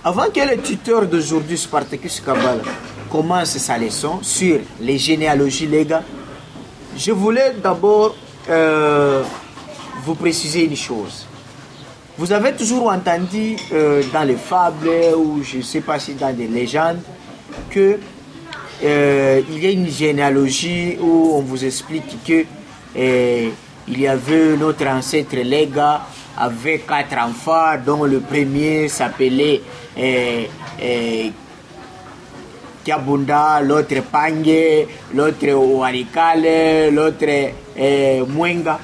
Avant que le tuteur d'aujourd'hui, Spartacus Kabala, commence sa leçon sur les généalogies légales, je voulais d'abord vous préciser une chose. Vous avez toujours entendu dans les fables ou je ne sais pas si dans des légendes que il y a une généalogie où on vous explique que il y avait notre ancêtre Lega avec 4 enfants dont le premier s'appelait Kiabunda, l'autre Pange, l'autre Warikale, l'autre Mwenga.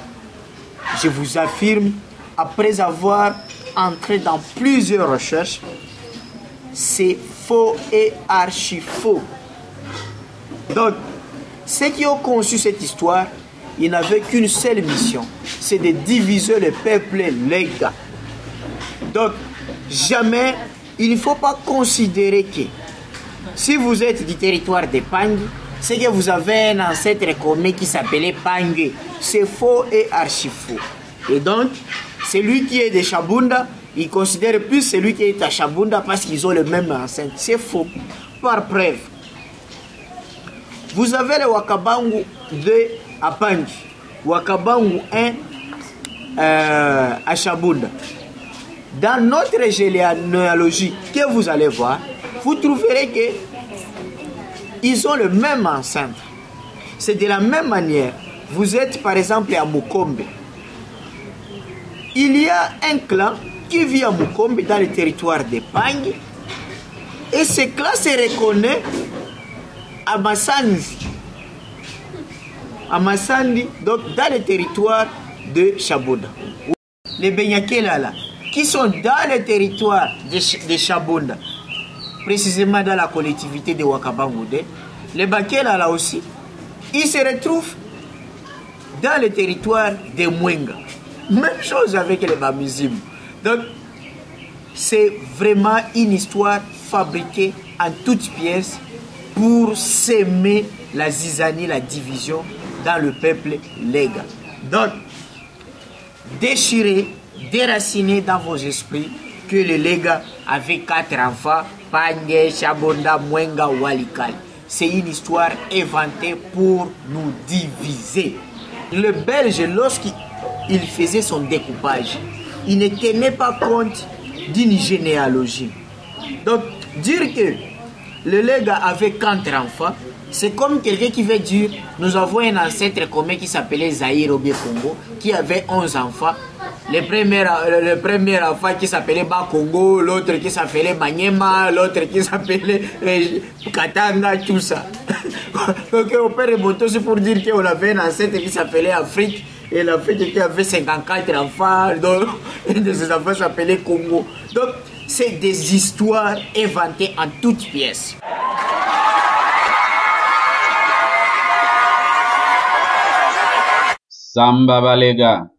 Je vous affirme, après avoir entré dans plusieurs recherches, c'est faux et archi faux. Donc, ceux qui ont conçu cette histoire, ils n'avaient qu'une seule mission, c'est de diviser le peuple Lega. Donc, jamais, il ne faut pas considérer que si vous êtes du territoire de Pangue, c'est que vous avez un ancêtre commun qui s'appelait Pangue. C'est faux et archi faux. Et donc, celui qui est de Chabunda, il considère plus celui qui est à Chabunda parce qu'ils ont le même ancêtre. C'est faux. Par preuve, vous avez le Wakabangu 2 à Pangue, Wakabangu 1 à Chabunda. Dans notre généalogie que vous allez voir, vous trouverez que ils ont le même ancêtre. C'est de la même manière. Vous êtes par exemple à Mukombe. Il y a un clan qui vit à Mukombe dans le territoire de Pangue. Et ce clan se reconnaît à Massandi. À Massandi, donc dans le territoire de Chabunda. Les Benyakela là, qui sont dans le territoire de Chabunda, précisément dans la collectivité de Wakabangude, les Bakela là aussi, ils se retrouvent dans le territoire de Mwenga. Même chose avec les Bamizim. Donc, c'est vraiment une histoire fabriquée en toutes pièces pour s'aimer la zizanie, la division dans le peuple Lega. Donc, déchirez, déracinez dans vos esprits que les Lega avaient 4 enfants, Pange, Chabonda, Mwenga, Walikal. C'est une histoire inventée pour nous diviser. Le Belge, lorsqu'il faisait son découpage, il ne tenait pas compte d'une généalogie. Donc, dire que le Lega avait 4 enfants, c'est comme quelqu'un qui veut dire nous avons un ancêtre commun qui s'appelait Zahir Obie Congo, qui avait 11 enfants, Le premier enfant qui s'appelait Bakongo, l'autre qui s'appelait Manyema, l'autre qui s'appelait Katanga, tout ça. Donc on peut remonter aussi pour dire qu'on avait un ancêtre qui s'appelait Afrique, et l'Afrique qui avait 54 enfants, donc un de ces enfants s'appelait Congo. Donc c'est des histoires inventées en toutes pièces. Samba Balega.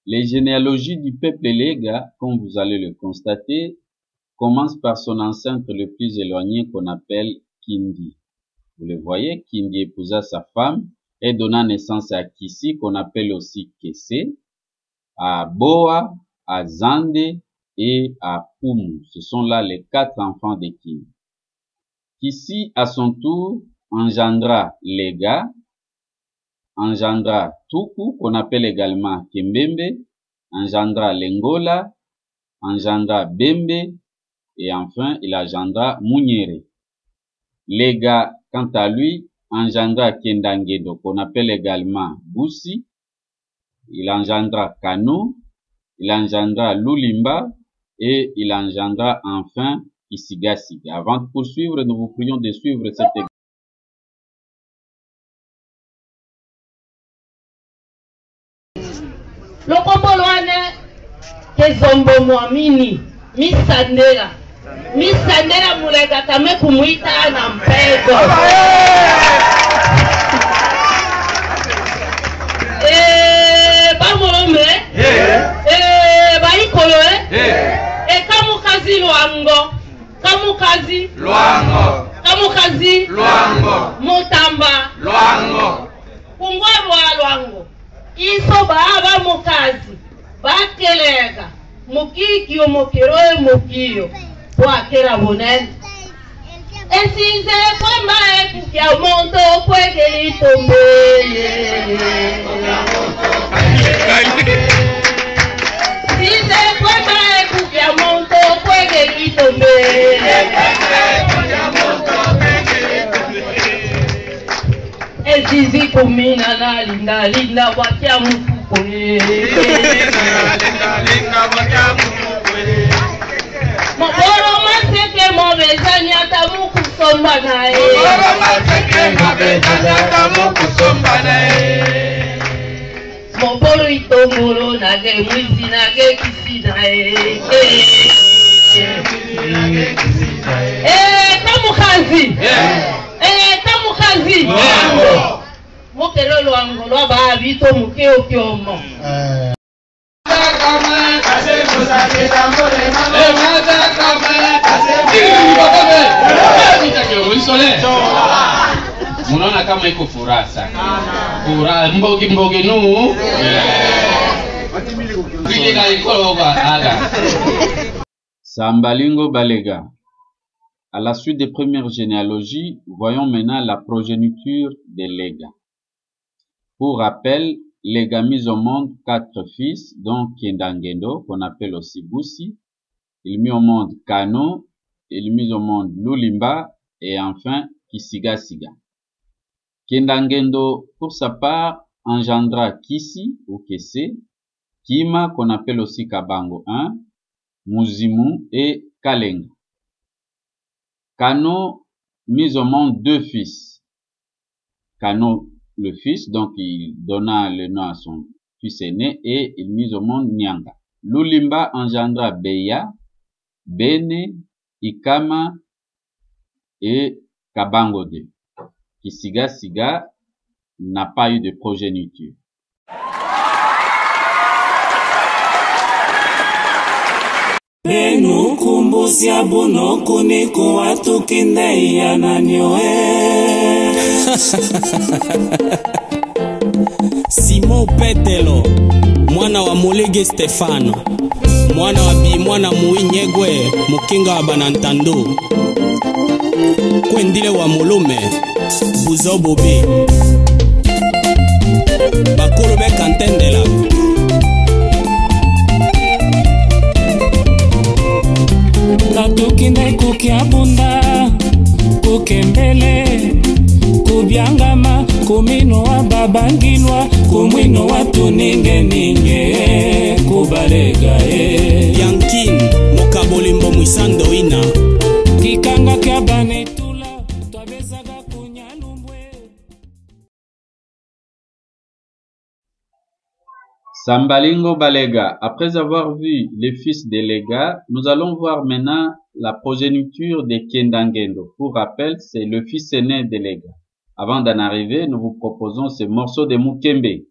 Les généalogies du peuple Lega, comme vous allez le constater, commencent par son ancêtre le plus éloigné qu'on appelle Kindi. Vous le voyez, Kindi épousa sa femme et donna naissance à Kissi, qu'on appelle aussi Kessé, à Boa, à Zande et à Pumu. Ce sont là les 4 enfants de Kindi. Kissi, à son tour, engendra Lega, engendra Tuku, qu'on appelle également Kembembe, engendra Lengola, engendra Bembe, et enfin, il engendra Munyere. Lega, quant à lui, engendra Kendangedo, qu'on appelle également Boussi, il engendra Kano, il engendra Lulimba, et il engendra enfin Isigasiga. Avant de poursuivre, nous vous prions de suivre cette exercice. Lokombolwane kezombo mwamini misandela mulega kame kumuita na mpego bamolombe baikolo kamukazi lwango mutamba lwango kungwa lwango iso baba mukazi bakelega mukikio mokeroe mukio kwakera bonene esinze kwamba ekukia monto kwegelito mbeye sinze kwamba ekukia monto kwegelito mbeye ezizi kumina na linda wakia mfuko Moboro maseke mobezani atamuku somba nae Moboro itomoro nage mwizi nage kisi nae Tamukazi Tamukazi Mokelo lwango lwa babito mukeo kyomo Munaona kama iko furaha sana. Furaha mbogi nu. Bila iko aga. Sambalingo Balega. À la suite des premières généalogies, voyons maintenant la progéniture des Lega. Pour rappel, Lega mis au monde 4 fils, dont Kendangendo, qu'on appelle aussi Boussi. Il mit au monde Kano, il mit au monde Lulimba, et enfin Kisigasiga. Kendangendo, pour sa part, engendra Kisi ou Kessé, Kima, qu'on appelle aussi Kabango 1, Muzimu et Kalenga. Kano mis au monde 2 fils. Kano, le fils, donc il donna le nom à son fils aîné et il mit au monde Nyanga. Lulimba engendra Beya, Bene, Ikama et Kabango 2. Kisigasiga n'a pas eu de progéniture. Benu kumbusi abuno kuniko watu kindei ananyoe. Simon Petelo, mwana wa Molege Stefano, mwana wa Bimwana Muinyegwe, mukinga wa Banantando, Kwendile wa Molume, Buzo Bobi, Bakolo be Kantendela. Katukinde kukia bunda, kukembele, kubiangama, kumino wa babangilwa kumwino watu ninge ninge kubalega Yankin Mokabolimbo Mwisando ina kikanga kya banetula twabezaga kunyalumbwe. Sambalingo Balega. Après avoir vu les fils des Lega, nous allons voir maintenant la progéniture des Kendangendo. Pour rappel, c'est le fils aîné des Lega. Avant d'en arriver, nous vous proposons ce morceau de Mukembe.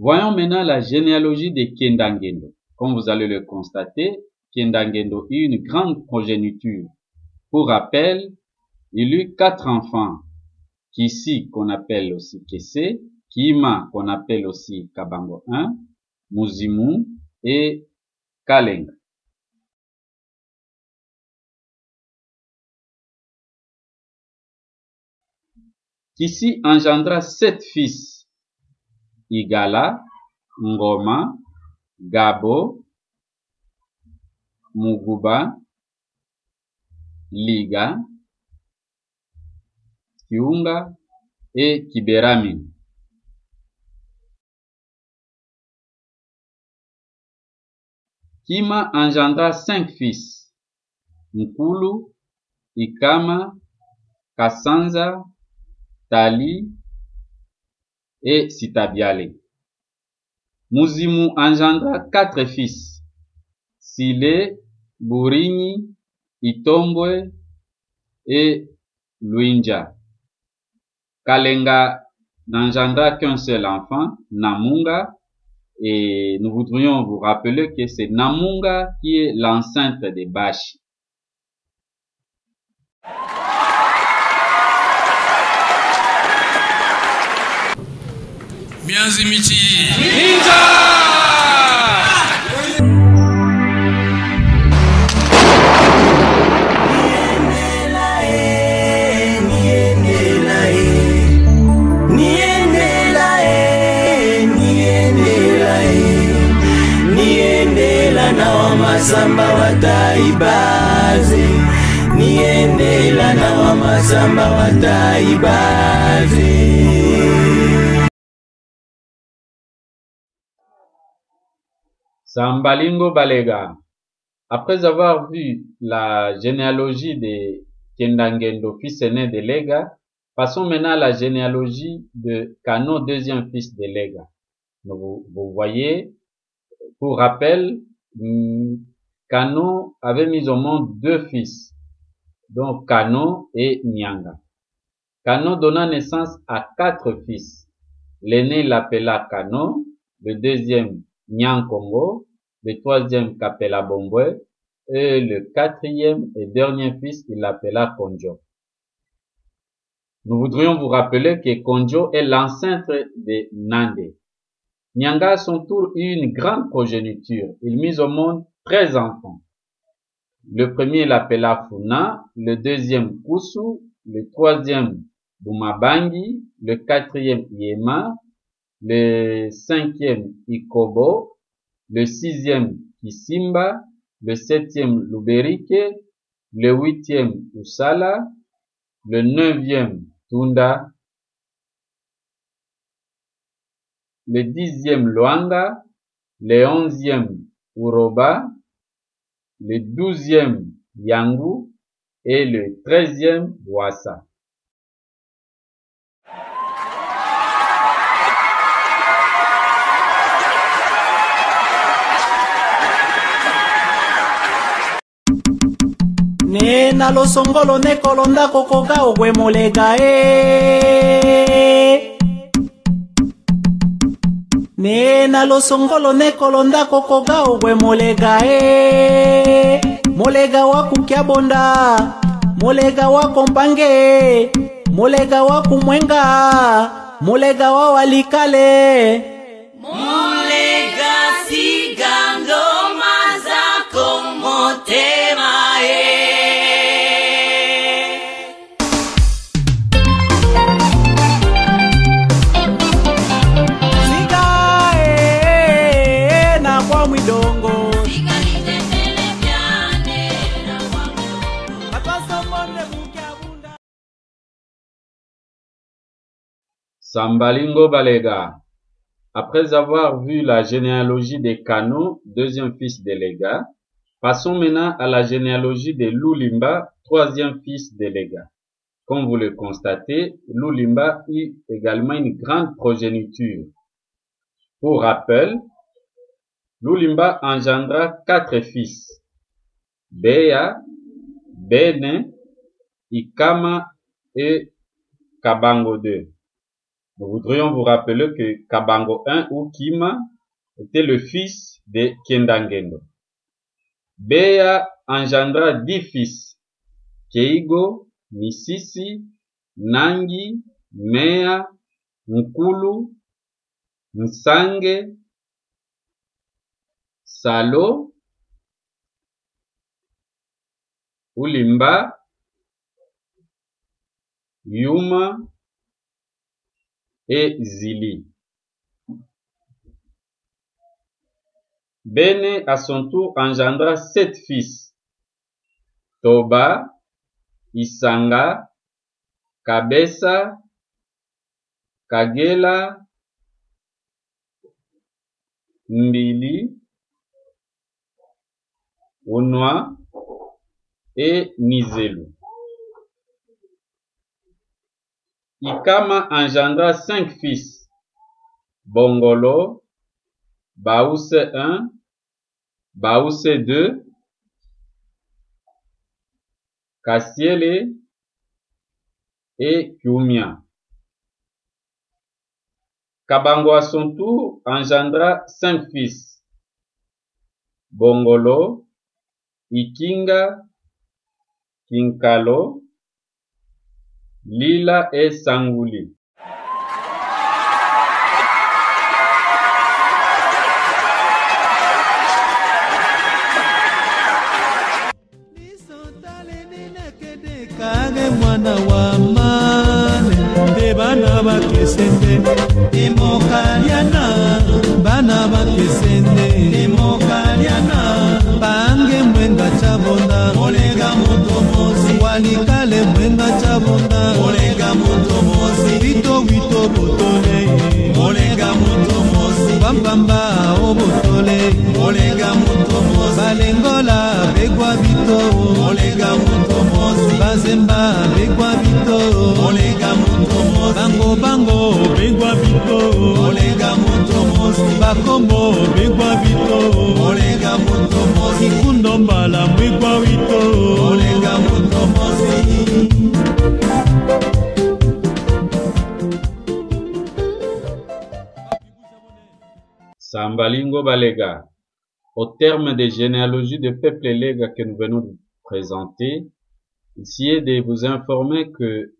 Voyons maintenant la généalogie des Kendangendo. Comme vous allez le constater, Kendangendo eut une grande progéniture. Pour rappel, il eut 4 enfants. Kisi, qu'on appelle aussi Kese, Kima, qu'on appelle aussi Kabango 1, Muzimu et Kalenga. Kisi engendra 7 fils. Igala, Ngoma, Gabo, Muguba, Liga, Kiunga et Kiberami. Kima engendra 5 fils. Nkulu, Ikama, Kasanza, Tali et Sitabiale. Muzimu engendra 4 fils. Sile, Burini, Itombwe et Luinja. Kalenga n'engendra qu'un seul enfant, Namunga, et nous voudrions vous rappeler que c'est Namunga qui est l'enceinte des Bashi. Mianzi Michi Ninja! Niendela na wamasamba wataibazi, niendela na wamasamba wataibazi. Sambalingo Balega. Après avoir vu la généalogie des Kendangendo, fils aîné de Lega, passons maintenant à la généalogie de Kano, deuxième fils de Lega. Vous voyez, pour rappel, Kano avait mis au monde 2 fils, donc Kano et Nyanga. Kano donna naissance à 4 fils. L'aîné l'appela Kano, le deuxième Nyankongo, le troisième Kapela Bombwe, et le 4e et dernier fils, il l'appela Konjo. Nous voudrions vous rappeler que Konjo est l'ancêtre de Nande. Nyanga à son tour eut une grande progéniture. Il mit au monde 13 enfants. Le premier l'appela Funa, le deuxième Kusu, le troisième Bumabangi, le 4e Yema, le 5e Ikobo, le 6e Kisimba, le 7e Luberike, le 8e Usala, le 9e Tunda, le 10e Luanga, le 11e Uroba, le 12e Yangu et le 13e Wassa. ne na losongolo ne kolonda kokoka ogwe molega ne na losongolo ne kolonda kokoka ogwe molega molega wa kukia bonda molega wa kompange molega wa kumwenga molega wa walikale molega sigando mazako motema siga na kwa mwidongo Sambalingo Balega. Après avoir vu la généalogie des Kano, deuxième fils des Lega, passons maintenant à la généalogie de Lulimba, troisième fils des Lega. Comme vous le constatez, Lulimba eut également une grande progéniture. Pour rappel, Lulimba engendra 4 fils: Beya, Bene, Ikama et Kabango II. Nous voudrions vous rappeler que Kabango I ou Kima était le fils de Kendangendo. Beya engendra 10 fils: Keigo, Misisi, Nangi, Mea, Nkulu, Nsange, Salo, Ulimba, Yuma et Zili. Bene à son tour engendra 7 fils: Toba, Isanga, Kabesa, Kagela, Mbili, Unwa et Nizelu. Ikama engendra 5 fils: Bongolo, Baouse I, Baouse II, Kassiele et Kiumia. Kabango à son tour engendra 5 fils: Bongolo, Ikinga, Kinkalo, Lila et Sangouli. Kage mwana wa mane bana bakesende imokaliana bana bakesende imokaliana bange mwenga chabonda molega mutomozi walikale mwenga chabonda molega mutomozi vito vito botole molega mutomozi bambamba obotole molega mutomozi balengola begwa vito molega mutomozi bazemba begwa vito molega mutomozi bango bango begwa vito molega mutomozi bakombo begwa vito molega mutomozi kundombala begwa vito molega mutomozi. Sambalingo Balega. Au terme des généalogies de peuple Lega que nous venons de présenter, ici est de vous informer que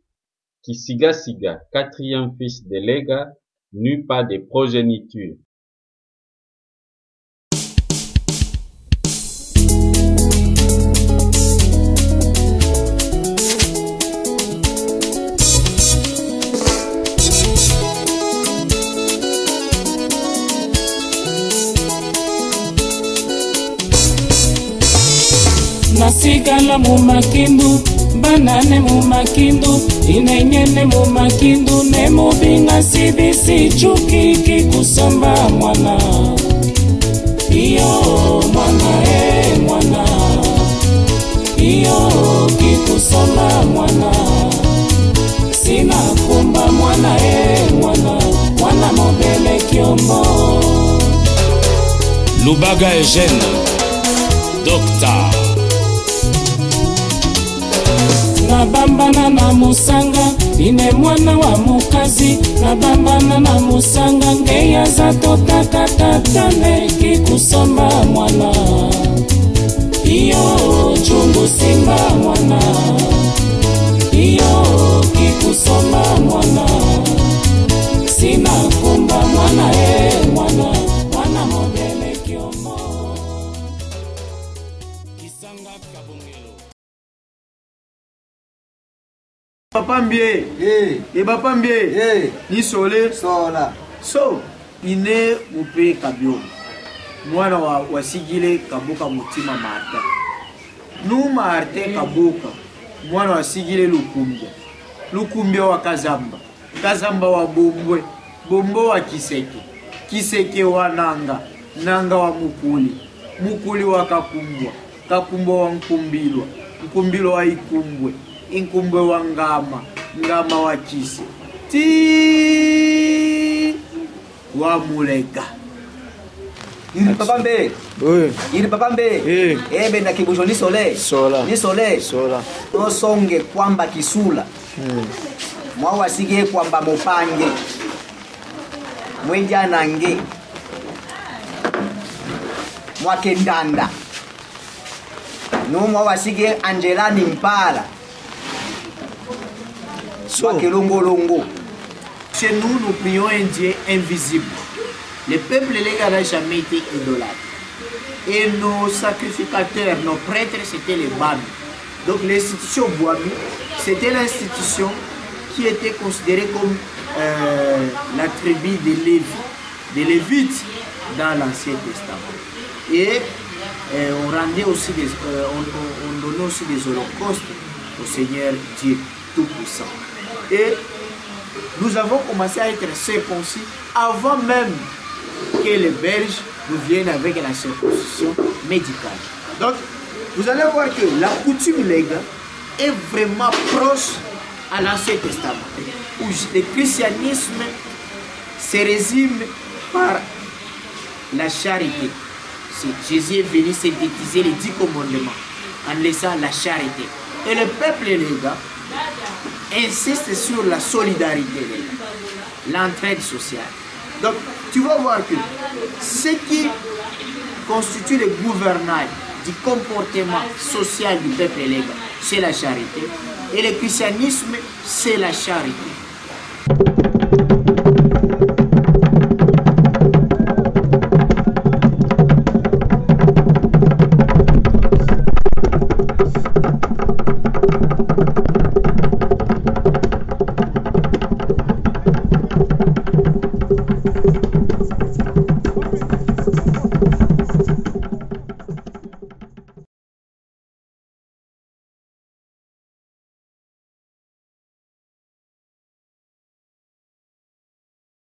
Kisiga Siga, quatrième fils de Lega, n'eut pas de progéniture. Nasigala mumakindu, banane mumakindu, inenyene mumakindu, ne mubinga sibisi chuki kikusamba mwana. Iyo mwana mwana, iyo kikusamba mwana. Sina kumba mwana mwana, mwana mobele kiombo. Lubaga Eugène, Docteur nabambana na musanga ine mwana wa mukazi nabambana na musanga ngeya za totakatatane kikusomba mwana iyo chungu simba mwana iyo kikusomba mwana sina kumba mwana mwana mwana modele kiomo Kisanga Kabongelo Papa mbie, et papa mbie, ni sole, sola, so, ine mupe kabio, mwana wa sigile kabuka mutima Martin. Nu Martin kabuka, mwana wa sigile lukumbia, lukumbia wa Kazamba, Kazamba wa Bombwe, Bombo wa Kiseke, Kiseke wa Nanga, Nanga wa Mukuli, Mukuli wa Kakumbwa, Kakumbwa wa Nkumbilwa, Nkumbilwa wa Ikumbwe, Inkumbwe wa Ngama, Ngama wa Kisi, ti wa Mulega. Iri papa mbe. Oui. Iri papa mbe. Ebe na kibusho ni sole. Sola. Ni sole. Sola. To songe kwamba kisula. Mwa sige kwamba mupange. Mwenja nange. Mwa kendanda. No mwa sige Angelani Mpala. Chez nous, nous prions un Dieu invisible. Le peuple légal n'a jamais été idolâtre. Et nos sacrificateurs, nos prêtres, c'était les Bami. Donc l'institution Bouami, c'était l'institution qui était considérée comme la tribu des Lévites dans l'Ancien Testament. Et on rendait aussi on donnait aussi des holocaustes au Seigneur Dieu Tout-Puissant. Et nous avons commencé à être circoncis avant même que les Belges nous viennent avec la circoncision médicale. Donc, vous allez voir que la coutume légale est vraiment proche à l'Ancien Testament, où le christianisme se résume par la charité. Jésus est venu synthétiser les 10 commandements en laissant la charité. Et le peuple légal insiste sur la solidarité, l'entraide sociale. Donc, tu vas voir que ce qui constitue le gouvernail du comportement social du peuple légal, c'est la charité. Et le christianisme, c'est la charité.